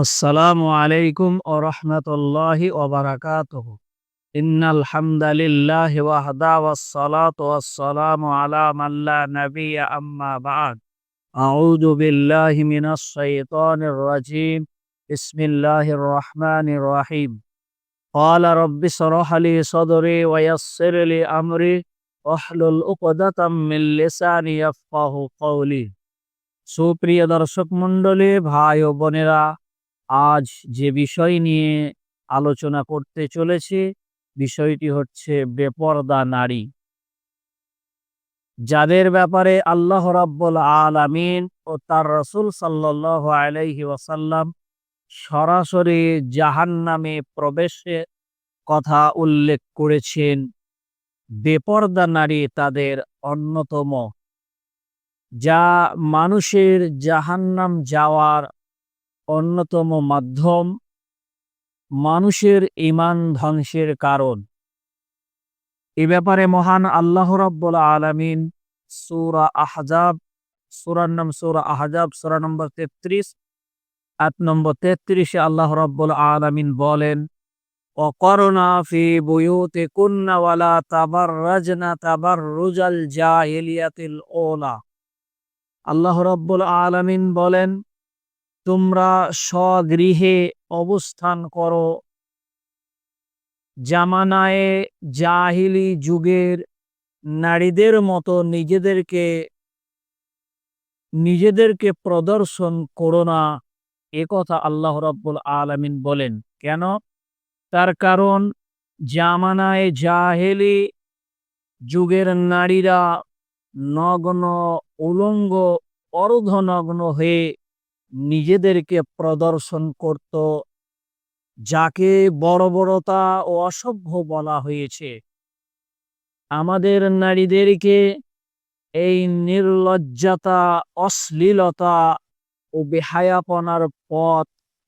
আসসালামু আলাইকুম ওয়া রাহমাতুল্লাহি ওয়া বারাকাতুহু। ইন্নাল হামদালিল্লাহি ওয়াহদা ওয়াস সালাতু ওয়াস সালামু আলা মান লা নাবিয়্যা আম্মা বা'দ। আউযু বিল্লাহি মিনাশ শাইতানির রাজীম। বিসমিল্লাহির রহমানির রহিম। ক্বালা রাব্বি ইশরাহ লি সাদরি ওয়া ইয়াসসির লি আমরি ওয়াহলুল উকদাতাম মিন লিসানি ইয়াফকাহু কওলি। সুপ্রিয় দর্শক মণ্ডলী, ভাই ও বোনেরা, আজ যে বিষয় নিয়ে আলোচনা করতে চলেছি, বিষয়টি হচ্ছে বেপরদা নারী, যাদের ব্যাপারে আল্লাহ রাব্বুল আলামিন ও তার রাসূল সাল্লাল্লাহু আলাইহি ওয়াসাল্লাম সরাসরি জাহান্নামে প্রবেশের কথা উল্লেখ করেছেন। বেপরদা নারী তাদের অন্যতম, যা মানুষের জাহান্নাম যাওয়ার অন্যতম মাধ্যম, মানুষের ঈমান ধ্বংসের কারণ। এ ব্যাপারে মহান আল্লাহ রাব্বুল আলামিন সূরা আহজাব সূরা নম্বর ৩৩ আয়াত নম্বর ৩৩ এ আল্লাহ রাব্বুল আলামিন বলেন, ওয়াকরনা ফি বুয়ুতিকুন্না ওয়ালা তাবাররাজনা তাবাররুজাল জাহিলিয়াতিল ঊলা। আল্লাহ রাব্বুল আলামিন বলেন, তোমরা স্বগৃহে অবস্থান করো, জামানায়ে জাহিলি যুগের নারীদের মতো নিজেদেরকে প্রদর্শন করো না। একথা আল্লাহ রাব্বুল আলামিন বলেন। কেন? তার কারণ, জামানায়ে জাহেলি যুগের নারীরা নগ্ন, উলঙ্গ, অর্ধনগ্ন হয়ে নিজেদেরকে প্রদর্শন করত, যাকে বর্বরতা ও অসভ্য বলা হয়েছে। আমাদের নারীদেরকে এই নির্লজ্জতা, অশ্লীলতা ও বেহায়াপনার পথ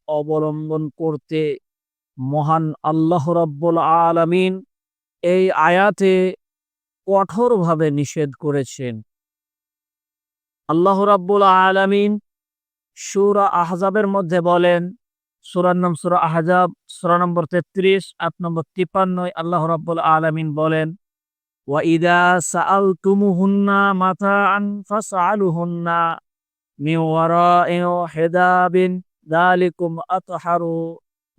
অবলম্বন করতে মহান আল্লাহ রাব্বুল আলামিন এই আয়াতে কঠোরভাবে নিষেধ করেছেন। আল্লাহ রাব্বুল আলামিন সূরা আহজাবের মধ্যে বলেন, সূরার নাম সূরা আহজাব, সূরা নম্বর ৩৩ আয়াত নম্বর ৫৩ আল্লাহ রাব্বুল আলামিন বলেন, ওয়া ইযা সাআলতুমুহুন্না মাতাআন ফাসআলুহুন্না মিন ওয়ারা'i হিজাবিন যালিকুম আতহারু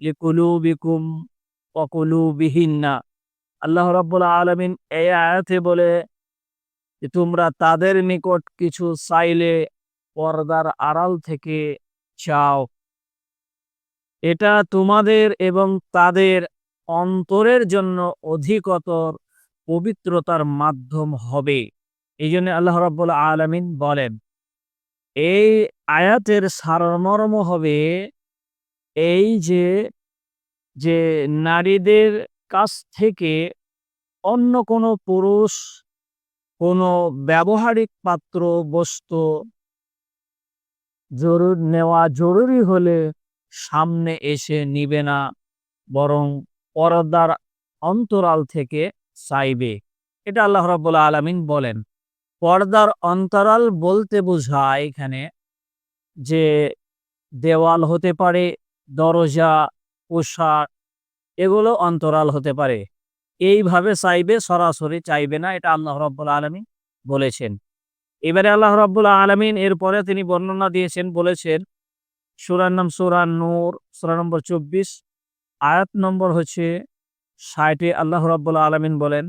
লিকুলুবিকুম ওয়া কুলুবিহিন্না। আল্লাহ রাব্বুল আলামিন এই আয়াতে বলে যে, তোমরা তাদের নিকট কিছু চাইলে পর্দার আড়াল থেকে চাও। এটা তোমাদের এবং তাদের অন্তরের জন্য অধিকতর পবিত্রতার মাধ্যম হবে। এই জন্য আল্লাহ রাব্বুল আলামিন বলেন, এই আয়াতের সারমর্ম হবে এই যে নারীদের কাছ থেকে অন্য কোনো পুরুষ কোনো ব্যবহারিক পাত্র বস্তু নেওয়া জরুরি হলে সামনে এসে নিবে না, বরং পর্দার অন্তরাল থেকে চাইবে। এটা আল্লাহ রাব্বুল আলামিন বলেন। পর্দার অন্তরাল বলতে বোঝায় এখানে যে দেওয়াল হতে পারে, দরজা, পোশাক, এগুলো অন্তরাল হতে পারে। এইভাবে চাইবে, সরাসরি চাইবে না, এটা আল্লাহ রাব্বুল আলামিন বলেছেন। এবারে আল্লাহ রাব্বুল আলামিন এরপরে তিনি বর্ণনা দিয়েছেন, বলেছেন, সূরার নাম সূরা নূর, সূরা নম্বর ২৪ আয়াত নম্বর হচ্ছে ৬০ এ আল্লাহ রাব্বুল আলামিন বলেন,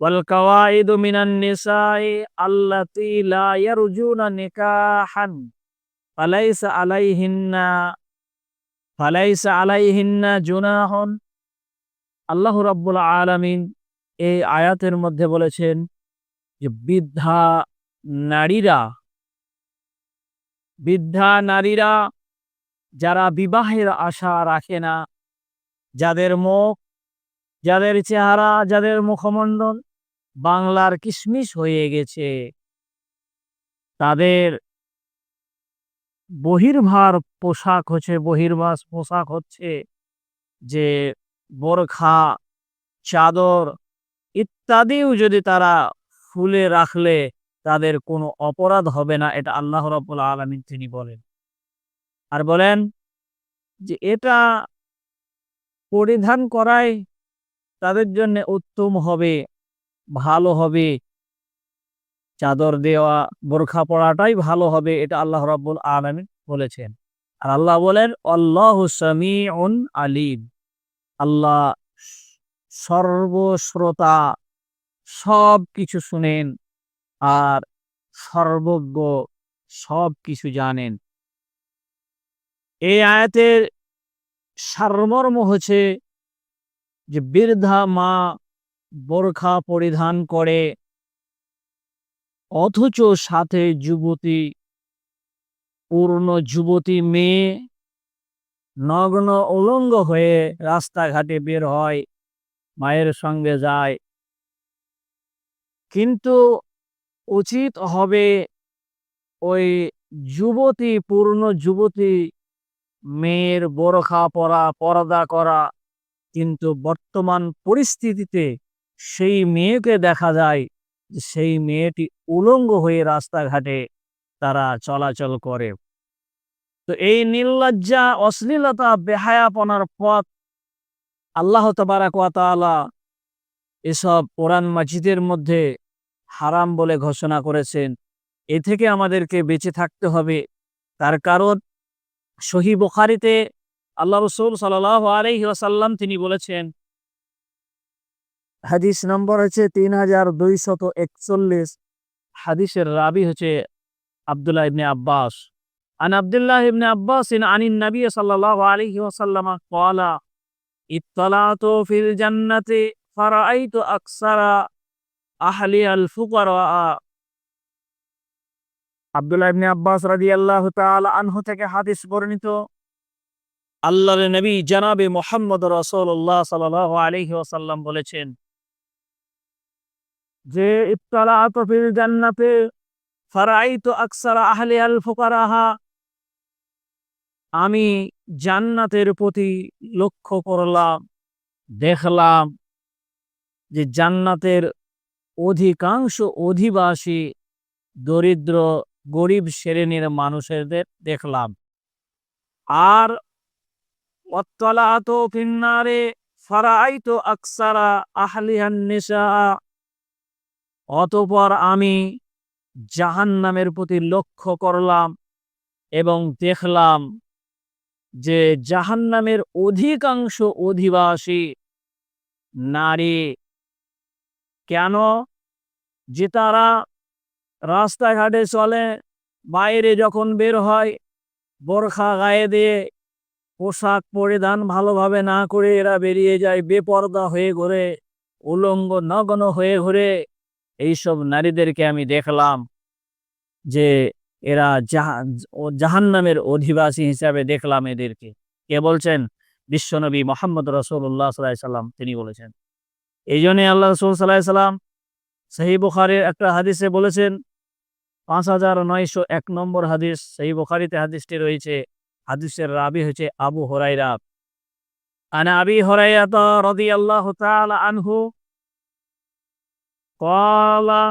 ওয়াল কাওয়াইদু মিনান নিসাই আল্লাতী লা ইয়ারজুনা নিকাহান ফালাইসা আলাইহিন্না জুনাহুন। আল্লাহ রাব্বুল আলামিন এই আয়াতের মধ্যে বলেছেন যে নারীরা বৃদ্ধা নারীরা যারা বিবাহের আশা রাখে না, যাদের মুখ, যাদের চেহারা, যাদের মুখমণ্ডল বাংলার কিশমিশ হয়ে গেছে, তাদের বহির্বাস পোশাক হচ্ছে যে বোরখা, চাদর ইত্যাদিও যদি তারা খুলে রাখলে তাদের কোনো অপরাধ হবে না। এটা আল্লাহ রাব্বুল আলামিন তিনি বলেন। আর বলেন, যে এটা পরিধান করাই তাদের জন্য উত্তম হবে, ভালো হবে। চাদর দেওয়া, বোরখা পরাটাই ভালো হবে, এটা আল্লাহ রাব্বুল আলামিন বলেছেন। আর আল্লাহ বলেন, আল্লাহু সামিউন আলিম। আল্লাহ সর্বশ্রোতা, সবকিছু শুনেন আর সর্বজ্ঞ, সবকিছু জানেন। এই আয়াতের সারমর্ম হচ্ছে যে বৃদ্ধা মা বোরখা পরিধান করে, অথচ সাথে যুবতী, পূর্ণ যুবতী মেয়ে নগ্ন উলঙ্গ হয়ে রাস্তাঘাটে বের হয়, মায়ের সঙ্গে যায়। কিন্তু উচিত হবে ওই যুবতী, পূর্ণ যুবতী মেয়ের বোরখা পরা, পর্দা করা। কিন্তু বর্তমান পরিস্থিতিতে সেই মেয়েকে দেখা যায় যে সেই মেয়েটি উলঙ্গ হয়ে রাস্তাঘাটে তারা চলাচল করে। তো এই নির্লজ্জা, অশ্লীলতা, বেহায়াপনার পথ আল্লাহ তাবারাক ওয়া তাআলা এসব কোরআন মাজিদের মধ্যে হারাম বলে ঘোষণা করেছেন। এ থেকে আমাদেরকে বেঁচে থাকতে হবে। তার কারণ সহিহ বুখারীতে আল্লাহ রাসূল সাল্লাল্লাহু আলাইহি ওয়াসাল্লাম তিনি বলেছেন, হাদিস নম্বর হচ্ছে ৩২৪১, হাদিসের রাবি হচ্ছে আব্দুল্লাহ ইবনে আব্বাস। আন আব্দুল্লাহ ইবনে আব্বাস আনিন নবী সাল্লাল্লাহু আলাইহি ওয়াসাল্লাম ক্বালা ইত্তালাতু ফিল জান্নাতি ফারাআইতু আকসারা আহলি আল ফুকারা। আব্দুল্লাহ ইবনে আব্বাস রাদিয়াল্লাহু তাআলা আনহু থেকে হাদিস বর্ণিত, আল্লাহর নবী জনাবে মুহাম্মদ রাসূলুল্লাহ সাল্লাল্লাহু আলাইহি ওয়াসাল্লাম বলেছেন যে ইত্তালাতু ফিল জান্নাতি ফারাআইতু আকসারা আহলি আল ফুকারাহা। আমি জান্নাতের প্রতি লক্ষ্য করলাম, দেখলাম যে জান্নাতের অধিকাংশ অধিবাসী দরিদ্র, গরিব শ্রেণীর মানুষদের দেখলাম। আর ওয়াত্তালাতু ফিন্নারে ফারাআইতু আকসারা আহলিহান নিসা। অতঃপর আমি জাহান্নামের প্রতি লক্ষ্য করলাম এবং দেখলাম যে জাহান্নামের অধিকাংশ অধিবাসী নারী। কেন? যে তারা রাস্তাঘাটে চলে, বাইরে যখন বের হয়, বোরখা গায়ে দিয়ে পোশাক পরিধান ভালোভাবে না করে এরা বেরিয়ে যায়, বেপরদা হয়ে ঘুরে, উলঙ্গ নগ্ন হয়ে ঘুরে। এইসব নারীদেরকে আমি দেখলাম যে এরা জাহান্নামের অধিবাসী হিসাবে দেখলাম এদেরকে। কে বলছেন? বিশ্বনবী মুহাম্মদ রাসূলুল্লাহ সাল্লাল্লাহু আলাইহি সাল্লাম তিনি বলেছেন। এই জন্য আল্লাহ রাসূল সাল্লাল্লাহু আলাইহি সাল্লাম সহিহ বুখারীর একটা হাদিসে বলেছেন, 5901 নম্বর হাদিস, সহিহ বুখারীতে হাদিসটি রয়েছে। হাদিসের রাবি হচ্ছে আবু হুরায়রা। আনা আবি হুরায়রা রাদিয়াল্লাহু তাআলা আনহু ক্বালা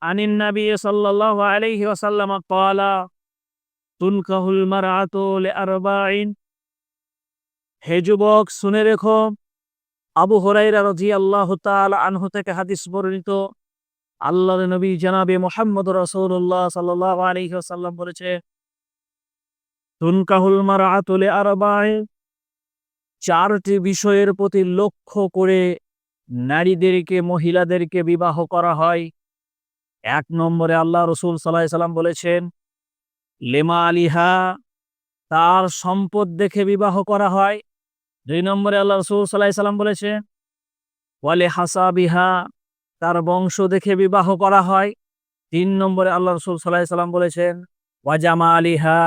আনিন নবী সাল্লাল্লাহু আলাইহি ওয়াসাল্লাম ক্বালা তুনকাহুল মারআতু লিআরবাঈন। হে যুবক, শুনে রেখো, আবু হুরায়রা রাদিয়াল্লাহু তাআলা আনহু থেকে হাদিস বর্ণিত, আল্লাহর নবী জনাবে মুহাম্মদ রাসূলুল্লাহ সাল্লাল্লাহু আলাইহি ওয়াসাল্লাম বলেছে, তুনকাহুল মারআতু লিআরবাঈন। চারটি বিষয়ের প্রতি লক্ষ্য করে নারীদেরকে, মহিলাদেরকে বিবাহ করা হয়। এক নম্বরে আল্লাহ রাসূল সাল্লাল্লাহু আলাইহি সাল্লাম বলেছেন, লিমা আলিহা, তার সম্পদ দেখে বিবাহ করা হয়। দুই নম্বরে আল্লাহ রাসূল সাল্লাল্লাহু আলাইহি সাল্লাম বলেছেন, ওয়ালি হাসাবিহা, তার বংশ দেখে বিবাহ করা হয়। তিন নম্বরে আল্লাহ রাসূল সাল্লাল্লাহু আলাইহি সাল্লাম বলেছেন, ওয়া জামালিহা,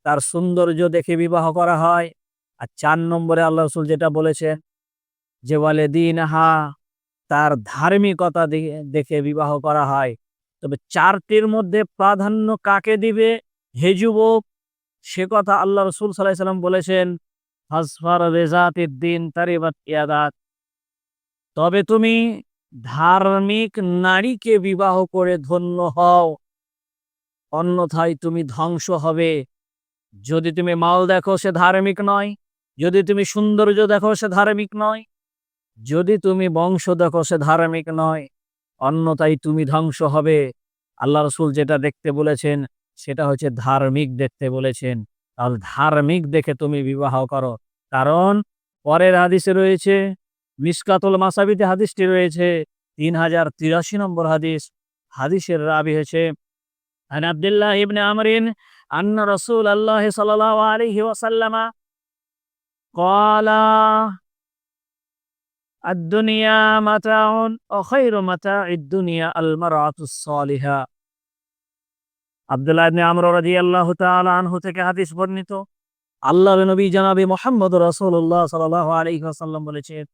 তার সৌন্দর্য দেখে বিবাহ করা হয়। আর চার নম্বরে আল্লাহ রাসূল যেটা বলেছেন যে ওয়ালিদিনহা, তার ধার্মিকতা দেখে বিবাহ করা হয়। তবে চারটির মধ্যে প্রাধান্য কাকে দিবে হে যুবক, সে কথা আল্লাহ রাসূল সাল্লাল্লাহু আলাইহি সাল্লাম বলেছেন, ফাসফার বিযাতিদ দ্বীন তারিবাত ইয়াদাক। তবে তুমি ধার্মিক নারীকে বিবাহ করে ধন্য হও, অন্যথায় তুমি ধ্বংস হবে। যদি তুমি মাল দেখো সে ধার্মিক নয়, যদি তুমি সৌন্দর্য দেখো সে ধার্মিক নয়, যদি তুমি বংশ দেখো সে ধার্মিক নয়, অন্যথায় তুমি ধ্বংস হবে। আল্লাহ রসুল যেটা দেখতে বলেছেন সেটা হচ্ছে ধার্মিক দেখতে বলেছেন। তাহলে ধার্মিক দেখে তুমি বিবাহ করো। কারণ পরের হাদিসে রয়েছে, মিশকাতুল মাসাবিতে হাদিসটি রয়েছে 3083 নম্বর হাদিস। হাদিসের রাবি হয়েছে আন আব্দুল্লাহ ইবনে আমরিন আন্না রাসূলুল্লাহ সাল্লাল্লাহু আলাইহি ওয়াসাল্লাম ক্বালা আদ-দুনিয়া মাতাউন ওয়া খায়রু মাতা'id দুনিয়া আল মারআতুস সালিহা। আব্দুল্লাহ ইবনে আমর রাদিয়াল্লাহু তাআলা আনহু থেকে হাদিস বর্ণিত, আল্লাহর নবী জনাবে মুহাম্মদ রাসূলুল্লাহ সাল্লাল্লাহু আলাইহি ওয়াসাল্লাম বলেছেন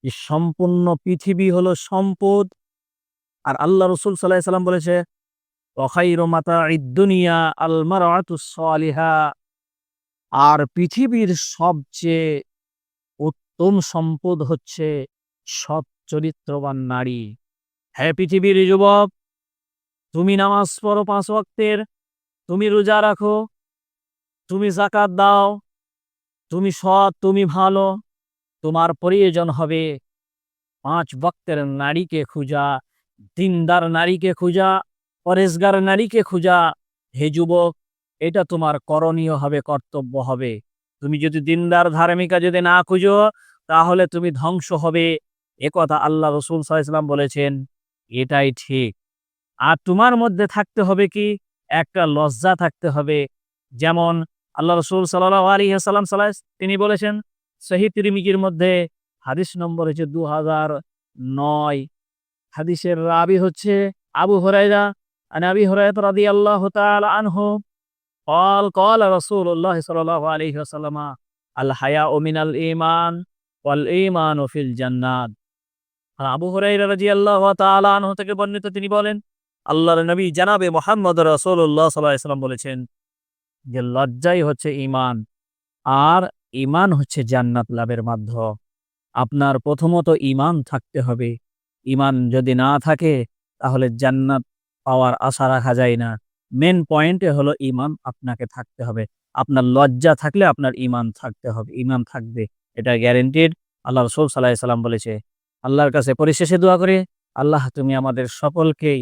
যে সম্পূর্ণ পৃথিবী হলো সম্পদ। আর আল্লাহ রাসূল সাল্লাল্লাহু আলাইহি ওয়াসাল্লাম বলেছে ওয়া খায়রু মাতা'id দুনিয়া আল মারআতুস সালিহা। আর পৃথিবীর সবচেয়ে উত্তম সম্পদ হচ্ছে সৎ চরিত্রবান নারী। হে পৃথিবীর যুবক, তুমি নামাজ পড়ো 5 ওয়াক্তের, তুমি রোজা রাখো, তুমি যাকাত দাও, তুমি সৎ, তুমি ভালো, তোমার প্রয়োজন হবে 5 ওয়াক্তের নারীকে খুঁজা, দিনদার নারীকে খুঁজা, পরেজগার নারীকে খুঁজা। হে যুবক, এটা তোমার করণীয় হবে, কর্তব্য হবে। তুমি যদি দিনদার ধার্মিকা যদি না খুঁজো তাহলে তুমি ধ্বংস হবে। একথা আল্লাহ রাসূল সাল্লাল্লাহু আলাইহি ওয়াসাল্লাম বলেছেন, এটাই ঠিক। আর তোমার মধ্যে থাকতে হবে কি? একটা লজ্জা থাকতে হবে। যেমন আল্লাহ রাসূল সাল্লাল্লাহু আলাইহি ওয়াসাল্লাম তিনি বলেছেন সহিহ তিরমিজির মধ্যে, হাদিস নম্বর হচ্ছে 2009। হাদিসের রাবি হচ্ছে আবু হুরায়রা। আন আবি হুরায়রা রাদিয়াল্লাহু তাআলা আনহু قال قال رسول الله صلى الله عليه وسلم الحياء من الإيمان والإيمان في الجنات। আর আবু হুরায়রা রাদিয়াল্লাহু তাআলা আনহু থেকে বর্ণিত, তিনি বলেন আল্লাহর নবী জনাবে মুহাম্মদ রাসূলুল্লাহ সাল্লাল্লাহু আলাইহি ওয়াসাল্লাম বলেছেন যে লজ্জাই হচ্ছে ঈমান, আর ঈমান হচ্ছে জান্নাত লাভের মাধ্যম। আপনার প্রথমত ঈমান থাকতে হবে। ঈমান যদি না থাকে তাহলে জান্নাত পাওয়ার আশা রাখা যায় না। মেন পয়েন্টে হলো ঈমান আপনাকে থাকতে হবে। আপনার লজ্জা থাকলে আপনার ঈমান থাকতে হবে, ঈমান থাকবে। এটা গ্যারান্টিড। আল্লাহ রাসূল সাল্লাল্লাহু আলাইহি ওয়াসাল্লাম বলেছে। আল্লাহর কাছে পরিশেষে দোয়া করি, আল্লাহ তুমি আমাদের সকলকেই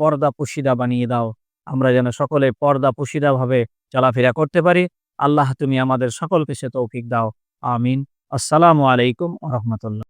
পর্দা পুশিদা বানিয়ে দাও। আমরা যেন সকলে পর্দা পুশিদা ভাবে চলাফেরা করতে পারি। আল্লাহ তুমি আমাদের সকলকে সে তৌফিক দাও। আমিন। আসসালামু আলাইকুম ওয়া রাহমাতুল্লাহ।